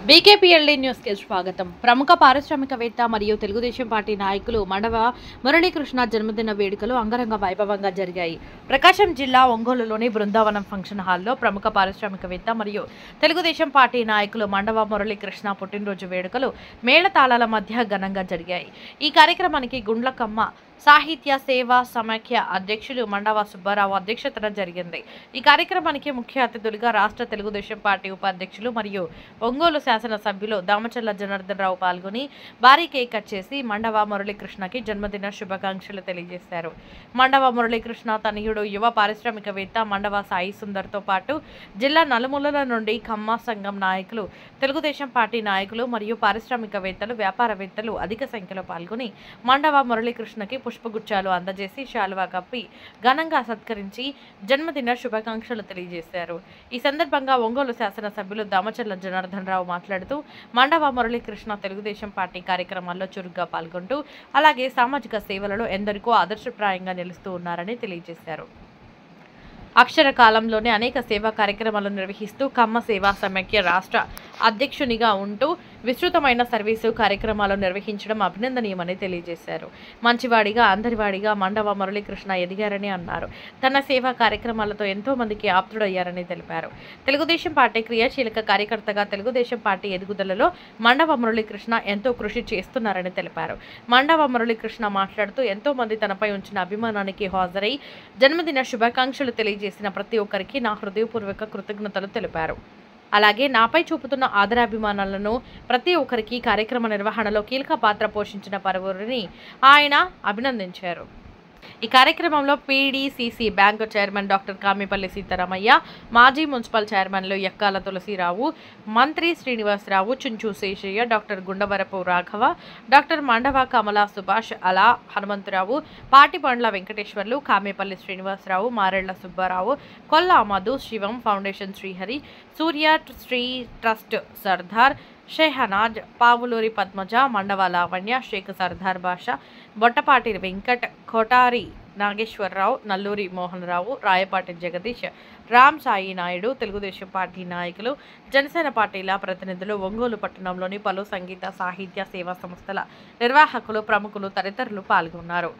బీకేపీఎల్డీ news కి స్వాగతం. ప్రముఖ పారిశ్రామికవేత్త మరియు తెలుగుదేశం పార్టీ నాయకులు మండవ మురళీకృష్ణ జన్మదిన వేడుకలు అంగరంగ వైభవంగా జరిగాయి. ప్రకాశం జిల్లా ఒంగోలులోని బృందావనం ఫంక్షన్ హాల్లో ప్రముఖ పారిశ్రామికవేత్త మరియు తెలుగుదేశం పార్టీ నాయకులు మండవ మురళీకృష్ణ పుట్టినరోజు వేడుకలు మేళతాళాల మధ్య ఘనంగా జరిగాయి. ఈ కార్యక్రమానికి గుండ్లకమ్మ సాహిత్య సేవా సమాఖ్య అధ్యక్షులు మండవ సుబ్బారావు అధ్యక్షతన జరిగింది. ఈ కార్యక్రమానికి ముఖ్య అతిథులుగా రాష్ట్ర తెలుగుదేశం పార్టీ ఉపాధ్యక్షులు మరియు ఒంగోలు శాసనసభ్యులు దామచర్ల జనార్దన్ రావు పాల్గొని భారీ కేక్ కట్ చేసి మండవ మురళీకృష్ణకి జన్మదిన శుభాకాంక్షలు తెలియజేశారు. మండవ మురళీకృష్ణ తనయుడు యువ పారిశ్రామికవేత్త మండవ సాయి సుందర్తో పాటు జిల్లా నలుమూలల నుండి కమ్మ సంఘం నాయకులు, తెలుగుదేశం పార్టీ నాయకులు మరియు పారిశ్రామికవేత్తలు, వ్యాపారవేత్తలు అధిక సంఖ్యలో పాల్గొని మండవ మురళీకృష్ణకి పుష్పగుచ్చాలు అందజేసి శాలువా కప్పి ఘనంగా సత్కరించి జన్మదిన శుభాకాంక్షలు తెలియజేశారు. ఈ సందర్భంగా ఒంగోలు శాసనసభ్యులు దామచర్ల జనార్దన్ రావు మాట్లాడుతూ మండవ మురళీకృష్ణ తెలుగుదేశం పార్టీ కార్యక్రమాల్లో చురుగ్గా పాల్గొంటూ అలాగే సామాజిక సేవలలో ఎందరికో ఆదర్శప్రాయంగా నిలుస్తూ ఉన్నారని తెలియజేశారు. అక్షర కాలంలోనే అనేక సేవా కార్యక్రమాలు నిర్వహిస్తూ కమ్మ సేవా సమాఖ్య రాష్ట్ర అధ్యక్షునిగా ఉంటూ విస్తృతమైన సర్వీసు కార్యక్రమాలు నిర్వహించడం అభినందనీయమని తెలియజేశారు. మంచివాడిగా అందరివాడిగా మండవ మురళీకృష్ణ ఎదిగారని అన్నారు. తన సేవా కార్యక్రమాలతో ఎంతో మందికి ఆప్తుడయ్యారని తెలిపారు. తెలుగుదేశం పార్టీ క్రియాశీలక కార్యకర్తగా తెలుగుదేశం పార్టీ ఎదుగుదలలో మండవ మురళీకృష్ణ ఎంతో కృషి చేస్తున్నారని తెలిపారు. మండవ మురళీకృష్ణ మాట్లాడుతూ ఎంతో మంది తనపై ఉంచిన అభిమానానికి హాజరై జన్మదిన శుభాకాంక్షలు తెలియజేసిన ప్రతి ఒక్కరికి నా హృదయపూర్వక కృతజ్ఞతలు తెలిపారు. అలాగే నాపై చూపుతున్న ఆదరాభిమానాలను ప్రతి ఒక్కరికి కార్యక్రమ నిర్వహణలో కీలక పాత్ర పోషించిన పలువురిని ఆయన అభినందించారు. ఈ కార్యక్రమంలో PDCC bank chairman doctor Kamipalli Sitaramayya, మాజీ మున్సిపల్ చైర్మన్లు Yakkala Tulasirao, Mantri Srinivasarao, Chunchu Seshayya, doctor Gundavarapu Raghava, doctor Mandava Kamala Subhash, Ala Hanumantharao, Patibandla Venkateswarlu, Kamepalli Srinivasarao, Marella Subbarao, Kolla Madhu, Shivam foundation Srihari, Surya Sri trust Sardar Shehnaz, Pavuluri Padmaja, Mandava Lavanya, Sheikh Sardar Basha, Bottapati Venkat, Kotari Nageswararao, Nalluri Mohan Rao, Rayapati Jagadish, Ram Sai Naidu, Telugu Desam party నాయకులు, జనసేన పార్టీల ప్రతినిధులు, ఒంగోలు పట్టణంలోని పలు సంగీత సాహిత్య సేవా సంస్థల నిర్వాహకులు, ప్రముఖులు తదితరులు పాల్గొన్నారు.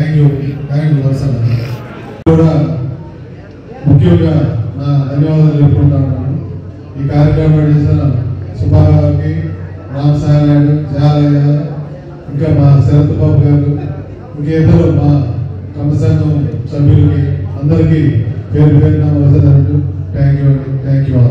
థ్యాంక్ యూ వరుసన కూడా ముఖ్యంగా నా ధన్యవాదాలు చెప్పుకుంటాను. ఈ కార్యక్రమం చేసిన సుబ్బారావుకి, రామ్ సాయి నాయుడు, జాలయ్య, ఇంకా మా శరత్ బాబు గారు, ఇంకేదో మా కమ్మ సంఘం సభ్యులకి అందరికీ పేరు పేరున వరుస థ్యాంక్ యూ.